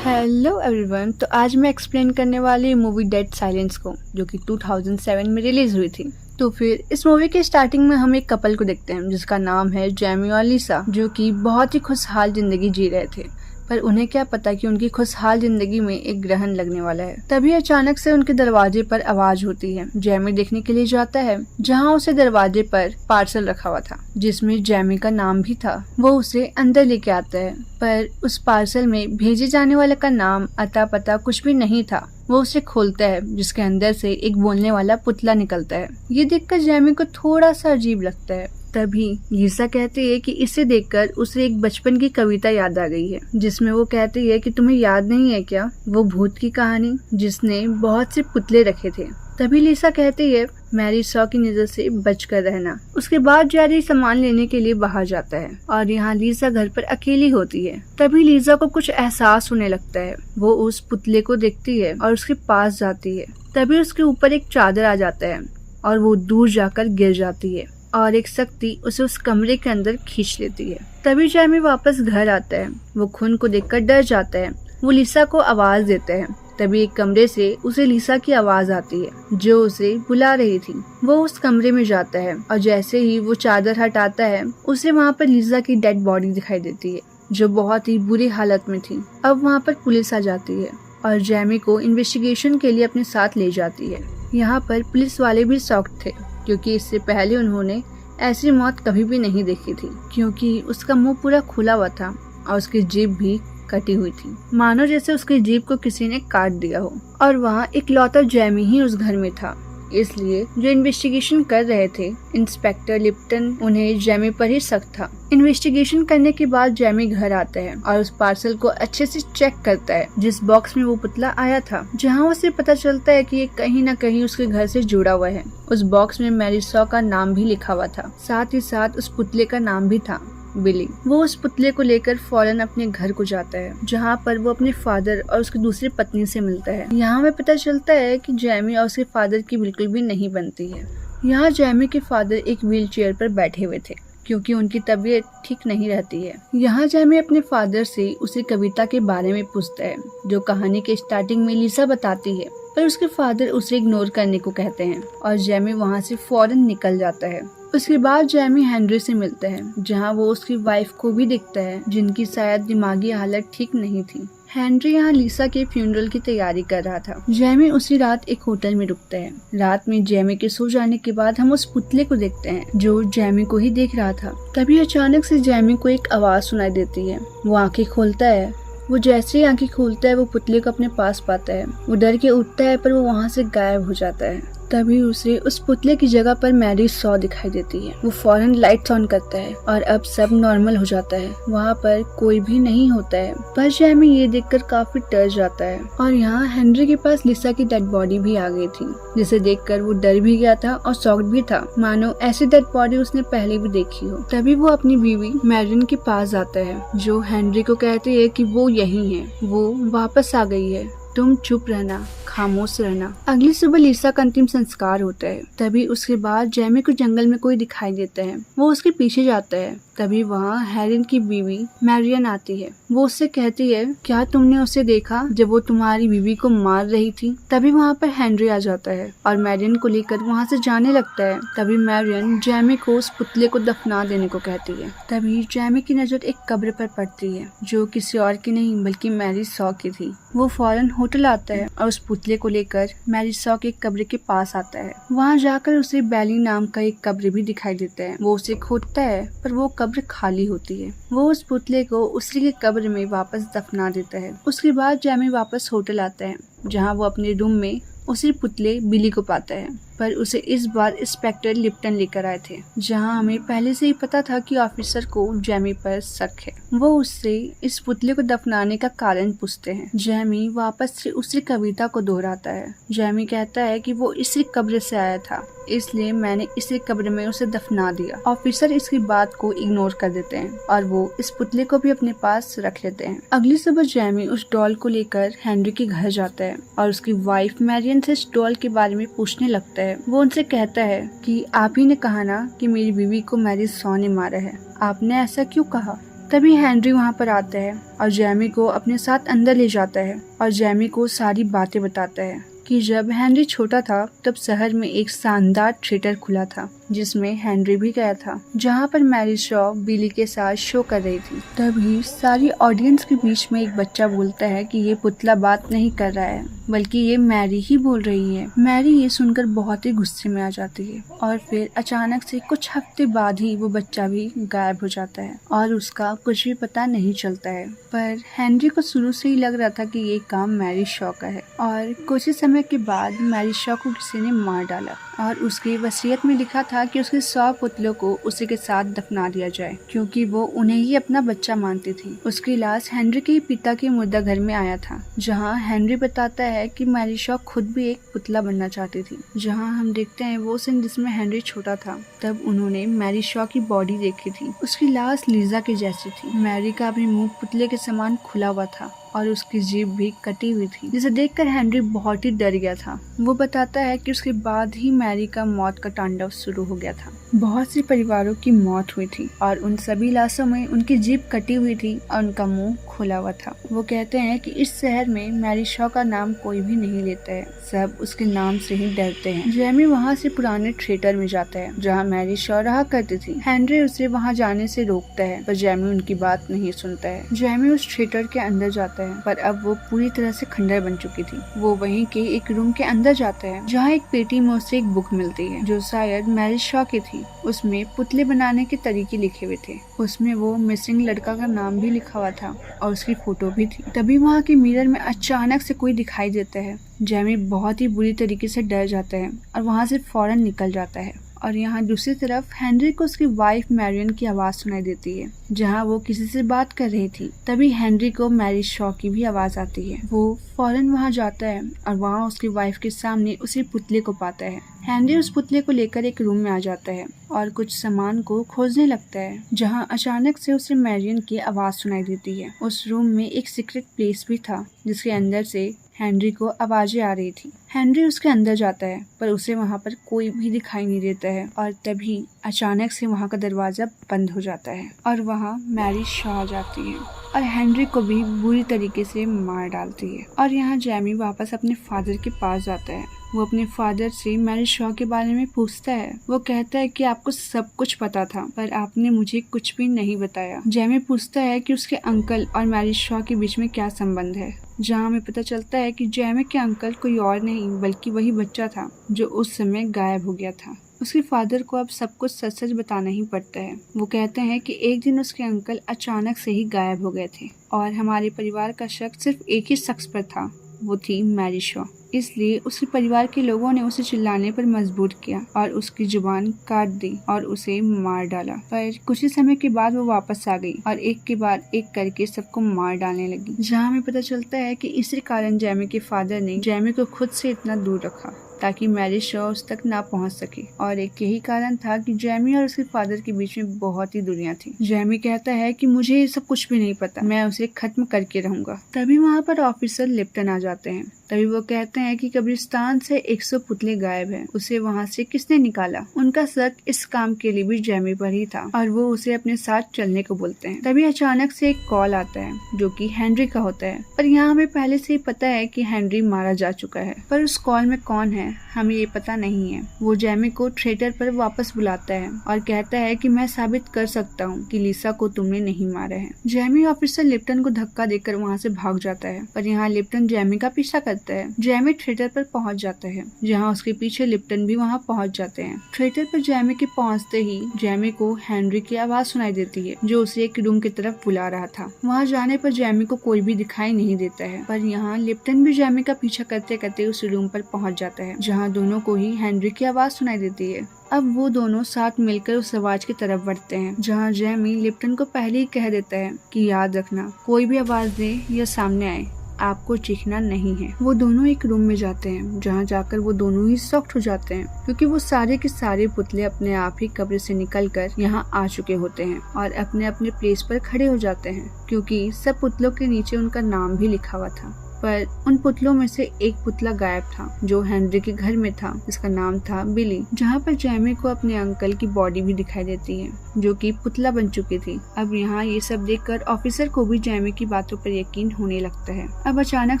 Hello everyone. तो आज मैं एक्सप्लेन करने वाली मूवी डेड साइलेंस को, जो कि 2007 में रिलीज हुई थी। तो फिर इस मूवी के स्टार्टिंग में हम एक कपल को देखते हैं जिसका नाम है जैमी और लिसा, जो कि बहुत ही खुशहाल जिंदगी जी रहे थे। पर उन्हें क्या पता कि उनकी खुशहाल जिंदगी में एक ग्रहण लगने वाला है। तभी अचानक से उनके दरवाजे पर आवाज होती है। जैमी देखने के लिए जाता है, जहाँ उसे दरवाजे पर पार्सल रखा हुआ था जिसमें जैमी का नाम भी था। वो उसे अंदर लेके आता है, पर उस पार्सल में भेजे जाने वाले का नाम, अता पता कुछ भी नहीं था। वो उसे खोलता है, जिसके अंदर से एक बोलने वाला पुतला निकलता है। ये देखकर जैमी को थोड़ा सा अजीब लगता है। तभी लिसा कहती है कि इसे देखकर उसे एक बचपन की कविता याद आ गई है, जिसमें वो कहती है कि तुम्हें याद नहीं है क्या वो भूत की कहानी जिसने बहुत से पुतले रखे थे। तभी लिसा कहती है मैरी सॉ की नजर से बचकर रहना। उसके बाद जैरी सामान लेने के लिए बाहर जाता है और यहाँ लिसा घर पर अकेली होती है। तभी लिसा को कुछ एहसास होने लगता है। वो उस पुतले को देखती है और उसके पास जाती है। तभी उसके ऊपर एक चादर आ जाता है और वो दूर जाकर गिर जाती है और एक शक्ति उसे उस कमरे के अंदर खींच लेती है। तभी जैमी वापस घर आता है। वो खून को देखकर डर जाता है। वो लिसा को आवाज देता है। तभी एक कमरे से उसे लिसा की आवाज आती है जो उसे बुला रही थी। वो उस कमरे में जाता है और जैसे ही वो चादर हटाता है उसे वहाँ पर लिसा की डेड बॉडी दिखाई देती है, जो बहुत ही बुरी हालत में थी। अब वहाँ पर पुलिस आ जाती है और जैमी को इन्वेस्टिगेशन के लिए अपने साथ ले जाती है। यहाँ पर पुलिस वाले भी शॉक्ड थे, क्योंकि इससे पहले उन्होंने ऐसी मौत कभी भी नहीं देखी थी, क्योंकि उसका मुंह पूरा खुला हुआ था और उसकी जीभ भी कटी हुई थी, मानो जैसे उसकी जीभ को किसी ने काट दिया हो। और वहाँ इकलौता जैमी ही उस घर में था, इसलिए जो इन्वेस्टिगेशन कर रहे थे इंस्पेक्टर लिप्टन, उन्हें जैमी पर ही शक था। इन्वेस्टिगेशन करने के बाद जैमी घर आता है और उस पार्सल को अच्छे से चेक करता है जिस बॉक्स में वो पुतला आया था, जहाँ उसे पता चलता है कि ये कहीं न कहीं उसके घर से जुड़ा हुआ है। उस बॉक्स में मैरी सॉ का नाम भी लिखा हुआ था, साथ ही साथ उस पुतले का नाम भी था, बिली। वो उस पुतले को लेकर फौरन अपने घर को जाता है, जहाँ पर वो अपने फादर और उसकी दूसरी पत्नी से मिलता है। यहाँ में पता चलता है कि जैमी और उसके फादर की बिल्कुल भी नहीं बनती है। यहाँ जैमी के फादर एक व्हील चेयर पर बैठे हुए थे, क्योंकि उनकी तबीयत ठीक नहीं रहती है। यहाँ जैमी अपने फादर से उसे कविता के बारे में पूछता है, जो कहानी के स्टार्टिंग में लिसा बताती है, पर उसके फादर उसे इग्नोर करने को कहते हैं और जैमी वहाँ से फौरन निकल जाता है। उसके बाद जैमी हेनरी से मिलता है, जहाँ वो उसकी वाइफ को भी देखता है, जिनकी शायद दिमागी हालत ठीक नहीं थी। हेनरी यहाँ लिसा के फ्यूनरल की तैयारी कर रहा था। जैमी उसी रात एक होटल में रुकता है। रात में जैमी के सो जाने के बाद हम उस पुतले को देखते हैं जो जैमी को ही देख रहा था। तभी अचानक से जैमी को एक आवाज सुनाई देती है। वो आंखें खोलता है। वो जैसे ही आंखें खोलता है वो पुतले को अपने पास पाता है। वो डर के उठता है, पर वो वहाँ से गायब हो जाता है। तभी उसे उस पुतले की जगह पर मैरी सॉ दिखाई देती है। वो फौरन लाइट्स ऑन करता है और अब सब नॉर्मल हो जाता है। वहाँ पर कोई भी नहीं होता है, पर जैमी ये देखकर काफी डर जाता है। और यहाँ हेनरी के पास लिसा की डेड बॉडी भी आ गई थी, जिसे देखकर वो डर भी गया था और शॉक्ड भी था, मानो ऐसी डेड बॉडी उसने पहले भी देखी हो। तभी वो अपनी बीवी मैरियन के पास जाता है, जो हेनरी को कहती है कि वो यही है, वो वापस आ गई है, तुम चुप रहना, खामोश रहना। अगली सुबह लिसा का अंतिम संस्कार होता है। तभी उसके बाद जैमी को जंगल में कोई दिखाई देता है। वो उसके पीछे जाता है। तभी वहाँ हैरिन की बीवी मैरियन आती है। वो उससे कहती है, क्या तुमने उसे देखा जब वो तुम्हारी बीवी को मार रही थी? तभी वहाँ पर हेनरी आ जाता है और मैरियन को लेकर वहाँ से जाने लगता है। तभी मैरियन जैमी को उस पुतले को दफना देने को कहती है। तभी जैमी की नजर एक कब्र पर पड़ती है, जो किसी और की नहीं बल्कि मैरी सॉ की थी। वो फौरन होटल आता है और उस पुतले को लेकर मैरी सॉ के कब्र के पास आता है। वहाँ जाकर उसे बैली नाम का एक कब्र भी दिखाई देता है। वो उसे खोदता है, पर वो कब्र खाली होती है। वो उस पुतले को उसी के कब्र में वापस दफना देता है। उसके बाद जैमी वापस होटल आता है, जहाँ वो अपने रूम में उसी पुतले बिली को पाता है, पर उसे इस बार इंस्पेक्टर लिप्टन लेकर आए थे, जहां हमें पहले से ही पता था कि ऑफिसर को जैमी पर शक है। वो उससे इस पुतले को दफनाने का कारण पूछते हैं। जैमी वापस से उसी कविता को दोहराता है। जैमी कहता है कि वो इसी कब्र से आया था, इसलिए मैंने इसी कब्र में उसे दफना दिया। ऑफिसर इसकी बात को इग्नोर कर देते हैं और वो इस पुतले को भी अपने पास रख लेते हैं। अगली सुबह जैमी उस डॉल को लेकर हेनरी के घर जाता है और उसकी वाइफ मैरियन से इस डॉल के बारे में पूछने लगता है। वो उनसे कहता है कि आप ही ने कहा ना कि मेरी बीवी को मैरी सॉ ने मारा है, आपने ऐसा क्यों कहा? तभी हेनरी वहाँ पर आता है और जैमी को अपने साथ अंदर ले जाता है और जैमी को सारी बातें बताता है कि जब हेनरी छोटा था तब शहर में एक शानदार थिएटर खुला था जिसमें हेनरी भी गया था, जहाँ पर मैरी शॉ बिली के साथ शो कर रही थी। तभी सारी ऑडियंस के बीच में एक बच्चा बोलता है कि ये पुतला बात नहीं कर रहा है बल्कि ये मैरी ही बोल रही है। मैरी ये सुनकर बहुत ही गुस्से में आ जाती है और फिर अचानक से कुछ हफ्ते बाद ही वो बच्चा भी गायब हो जाता है और उसका कुछ भी पता नहीं चलता है। पर हेनरी को शुरू से ही लग रहा था कि ये काम मैरी शॉ का है और कुछ ही समय के बाद मैरी शॉ को किसी ने मार डाला और उसकी वसीयत में लिखा था कि उसके 100 पुतलों को उसी के साथ दफना दिया जाए क्योंकि वो उन्हें ही अपना बच्चा मानती थी। उसकी लाश हेनरी के पिता के मुर्दा घर में आया था, जहां हेनरी बताता है कि मैरी शॉ खुद भी एक पुतला बनना चाहती थी। जहां हम देखते हैं वो सीन जिसमें हेनरी छोटा था, तब उन्होंने मैरी शॉ की बॉडी देखी थी। उसकी लाश लीजा के जैसी थी। मैरी का भी मुंह पुतले के समान खुला हुआ था और उसकी जीभ भी कटी हुई थी, जिसे देखकर हेनरी बहुत ही डर गया था। वो बताता है कि उसके बाद ही मैरी का मौत का तांडव शुरू हो गया था। बहुत सी परिवारों की मौत हुई थी और उन सभी लाशों में उनकी जीभ कटी हुई थी और उनका मुंह खुला हुआ था। वो कहते हैं कि इस शहर में मैरी शॉ का नाम कोई भी नहीं लेता है, सब उसके नाम से ही डरते हैं। जैमी वहाँ से पुराने थिएटर में जाता है जहाँ मैरी शॉ रहा करती थी। हेनरी उसे वहाँ जाने से रोकता है पर जैमी उनकी बात नहीं सुनता है। जैमी उस थिएटर के अंदर जाता है पर अब वो पूरी तरह से खंडर बन चुकी थी। वो वहीं के एक रूम के अंदर जाता है जहाँ एक पेटी में उसे एक बुक मिलती है जो शायद मैरी शॉ की थी। उसमें पुतले बनाने के तरीके लिखे हुए थे। उसमें वो मिसिंग लड़का का नाम भी लिखा हुआ था और उसकी फोटो भी थी। तभी वहाँ के मिरर में अचानक से कोई दिखाई देता है। जैमी बहुत ही बुरी तरीके से डर जाता है और वहाँ से फौरन निकल जाता है। और यहाँ दूसरी तरफ हेनरी को उसकी वाइफ मैरियन की आवाज सुनाई देती है जहाँ वो किसी से बात कर रही थी। तभी हेनरी को मैरी शॉ की भी आवाज आती है। वो फौरन वहाँ जाता है और वहाँ उसकी वाइफ के सामने उसी पुतले को पाता है। हेनरी उस पुतले को लेकर एक रूम में आ जाता है और कुछ सामान को खोजने लगता है जहाँ अचानक से उसे मैरियन की आवाज सुनाई देती है। उस रूम में एक सीक्रेट प्लेस भी था जिसके अंदर से हेनरी को आवाजें आ रही थी। हेनरी उसके अंदर जाता है पर उसे वहाँ पर कोई भी दिखाई नहीं देता है और तभी अचानक से वहाँ का दरवाजा बंद हो जाता है और वहाँ मैरी शॉ आ जाती है और हेनरी को भी बुरी तरीके से मार डालती है। और यहाँ जैमी वापस अपने फादर के पास जाता है। वो अपने फादर से मैरी शॉ के बारे में पूछता है। वो कहता है कि आपको सब कुछ पता था पर आपने मुझे कुछ भी नहीं बताया। जैमी पूछता है कि उसके अंकल और मैरी शॉ के बीच में क्या संबंध है, जहाँ हमें पता चलता है कि जैमी के अंकल कोई और नहीं बल्कि वही बच्चा था जो उस समय गायब हो गया था। उसके फादर को अब सब कुछ सच सच बताना ही पड़ता है। वो कहते हैं कि एक दिन उसके अंकल अचानक से ही गायब हो गए थे और हमारे परिवार का शक सिर्फ एक ही शख्स पर था, वो थी मैरी शॉ। इसलिए उसके परिवार के लोगों ने उसे चिल्लाने पर मजबूर किया और उसकी जुबान काट दी और उसे मार डाला। पर कुछ ही समय के बाद वो वापस आ गई और एक के बाद एक करके सबको मार डालने लगी। जहाँ हमें पता चलता है कि इसी कारण जैमी के फादर ने जैमी को खुद से इतना दूर रखा ताकि मैरी शॉ उस तक ना पहुंच सके। और एक यही कारण था कि जैमी और उसके फादर के बीच में बहुत ही दूरियां थी। जैमी कहता है कि मुझे ये सब कुछ भी नहीं पता, मैं उसे खत्म करके रहूंगा। तभी वहाँ पर ऑफिसर लिप्टन आ जाते हैं। तभी वो कहते हैं कि कब्रिस्तान से 100 पुतले गायब हैं, उसे वहाँ से किसने निकाला। उनका शक इस काम के लिए भी जैमी पर ही था और वो उसे अपने साथ चलने को बोलते हैं। तभी अचानक से एक कॉल आता है जो कि हेनरी का होता है। पर यहाँ हमें पहले से ही पता है कि हेनरी मारा जा चुका है, पर उस कॉल में कौन है हमें ये पता नहीं है। वो जैमी को थिएटर पर वापस बुलाता है और कहता है कि मैं साबित कर सकता हूँ कि लिसा को तुमने नहीं मारा है। जैमी ऑफिसर लिप्टन को धक्का देकर वहाँ से भाग जाता है पर यहाँ लिप्टन जैमी का पीछा करता है। जैमी थिएटर पर पहुँच जाता है जहाँ उसके पीछे लिप्टन भी वहाँ पहुँच जाते हैं। थिएटर पर जैमी के पहुँचते ही जैमी को हेनरी की आवाज सुनाई देती है जो उसे एक रूम की तरफ बुला रहा था। वहाँ जाने पर जैमी को कोई भी दिखाई नहीं देता है पर यहाँ लिप्टन भी जैमी का पीछा करते करते उस रूम पर पहुँच जाता है जहाँ दोनों को ही हेनरी की आवाज सुनाई देती है। अब वो दोनों साथ मिलकर उस आवाज की तरफ बढ़ते हैं जहाँ जैमी लिप्टन को पहले ही कह देता है कि याद रखना कोई भी आवाज दे या सामने आए आपको चीखना नहीं है। वो दोनों एक रूम में जाते हैं जहाँ जाकर वो दोनों ही शॉक्ड हो जाते हैं क्योंकि वो सारे के सारे पुतले अपने आप ही कब्र से निकलकर यहाँ आ चुके होते हैं और अपने अपने प्लेस पर खड़े हो जाते हैं क्योंकि सब पुतलों के नीचे उनका नाम भी लिखा हुआ था। पर उन पुतलों में से एक पुतला गायब था जो हेनरी के घर में था, जिसका नाम था बिली, जहाँ पर जैमी को अपने अंकल की बॉडी भी दिखाई देती है जो कि पुतला बन चुकी थी। अब यहाँ ये सब देखकर ऑफिसर को भी जैमी की बातों पर यकीन होने लगता है। अब अचानक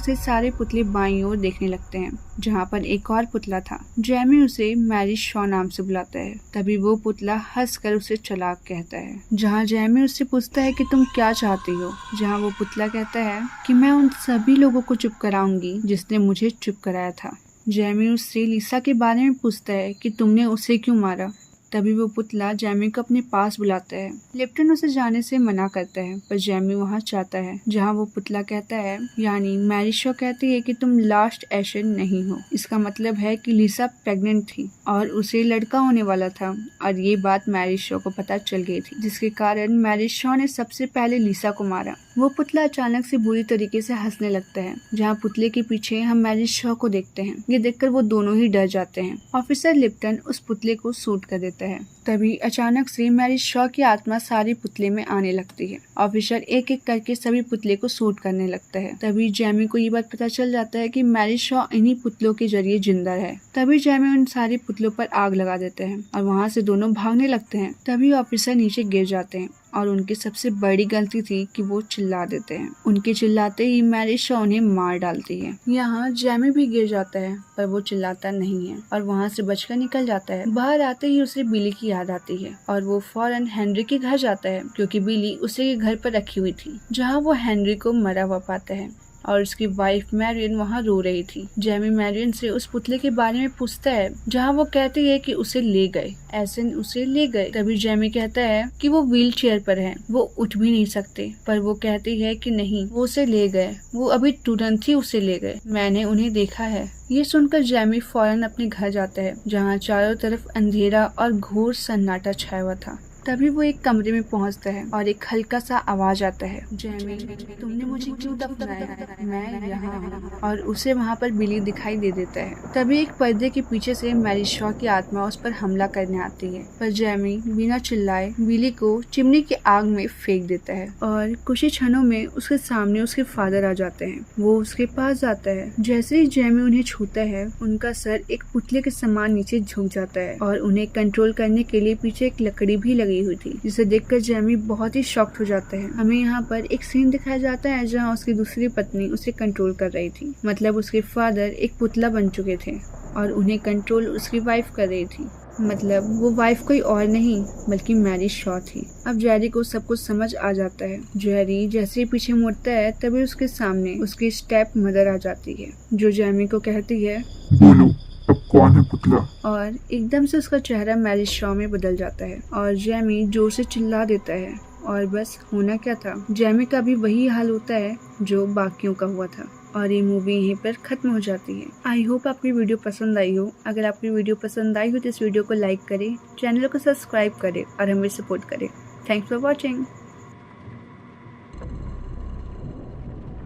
से सारे पुतले बाईं ओर देखने लगते हैं जहाँ पर एक और पुतला था। जैमी उसे मैरी शॉ नाम से बुलाता है। तभी वो पुतला हंसकर उसे चालाक कहता है। जहाँ जैमी उससे पूछता है कि तुम क्या चाहती हो, जहाँ वो पुतला कहता है कि मैं उन सभी लोगों को चुप कराऊंगी जिसने मुझे चुप कराया था। जैमी उससे लिसा के बारे में पूछता है कि तुमने उसे क्यों मारा। तभी वो पुतला जैमी को अपने पास बुलाता है। लिप्टन उसे जाने से मना करता है पर जैमी वहाँ चाहता है, जहाँ वो पुतला कहता है, यानी मैरी शॉ कहती है कि तुम लास्ट एशन नहीं हो। इसका मतलब है कि लिसा प्रेग्नेंट थी और उसे लड़का होने वाला था और ये बात मैरी शॉ को पता चल गई थी, जिसके कारण मैरी शॉ ने सबसे पहले लिसा को मारा। वो पुतला अचानक से बुरी तरीके से हंसने लगता है। जहाँ पुतले के पीछे हम मैरी शॉ को देखते हैं। ये देखकर वो दोनों ही डर जाते हैं। ऑफिसर लिप्टन उस पुतले को शूट कर देता है। तभी अचानक से मैरी शॉ की आत्मा सारे पुतले में आने लगती है। ऑफिसर एक एक करके सभी पुतले को शूट करने लगता है। तभी जैमी को ये बात पता चल जाता है कि मैरी शॉ इन्हीं पुतलों के जरिए जिंदा है। तभी जैमी उन सारे पुतलों पर आग लगा देते हैं और वहाँ से दोनों भागने लगते हैं। तभी ऑफिसर नीचे गिर जाते हैं और उनकी सबसे बड़ी गलती थी कि वो चिल्ला देते हैं। उनके चिल्लाते ही मैरी शॉ उन्हें मार डालती है। यहाँ जैमी भी गिर जाता है पर वो चिल्लाता नहीं है और वहाँ से बचकर निकल जाता है। बाहर आते ही उसे बिली की याद आती है और वो फौरन हेनरी के घर जाता है क्योंकि बिली उसे घर पर रखी हुई थी, जहाँ वो हेनरी को मरा हुआ पाता है और उसकी वाइफ मैरियन वहाँ रो रही थी। जैमी मैरियन से उस पुतले के बारे में पूछता है, जहाँ वो कहती है कि उसे ले गए, ऐसे उसे ले गए। तभी जैमी कहता है कि वो व्हील चेयर पर है, वो उठ भी नहीं सकते, पर वो कहती है कि नहीं, वो उसे ले गए, वो अभी तुरंत ही उसे ले गए, मैंने उन्हें देखा है। ये सुनकर जैमी फौरन अपने घर जाता है, जहाँ चारों तरफ अंधेरा और घोर सन्नाटा छाया हुआ था। तभी वो एक कमरे में पहुंचता है और एक हल्का सा आवाज आता है, जैमी, तुमने मुझे क्यों दफनाया है? मैं यहाँ हूँ। और उसे वहाँ पर बिली दिखाई दे देता है। तभी एक पर्दे के पीछे से मैरी शॉ की आत्मा उस पर हमला करने आती है, पर जैमी बिना चिल्लाए बिली को चिमनी की आग में फेंक देता है और कुछ ही क्षणों में उसके सामने उसके फादर आ जाते हैं। वो उसके पास जाता है। जैसे ही जैमी उन्हें छूता है, उनका सर एक पुतले के समान नीचे झुक जाता है और उन्हें कंट्रोल करने के लिए पीछे एक लकड़ी भी लगी हुई थी, जिसे देखकर जैमी बहुत ही शॉक्ड हो जाता है। हमें यहाँ पर एक सीन दिखाया जाता है जहाँ उसकी दूसरी पत्नी उसे कंट्रोल कर रही थी, मतलब उसके फादर एक पुतला बन चुके थे और उन्हें कंट्रोल उसकी वाइफ कर रही थी, मतलब वो वाइफ कोई और नहीं बल्कि मैरी शॉ थी। अब जेरी को सब कुछ समझ आ जाता है। जेरी जैसे ही पीछे मुड़ता है तभी उसके सामने उसकी स्टेप मदर आ जाती है, जो जैमी को कहती है, बोलो अब कौन है पुतला? और एकदम से उसका चेहरा मैरी शॉ में बदल जाता है और जैमी जोर से चिल्ला देता है। और बस होना क्या था, जैमी का भी वही हाल होता है जो बाकियों का हुआ था और ये मूवी यहीं पर खत्म हो जाती है। आई होप आपकी वीडियो पसंद आई हो। अगर आपकी वीडियो पसंद आई हो तो इस वीडियो को लाइक करें, चैनल को सब्सक्राइब करें और हमें सपोर्ट करें। Thanks for watching.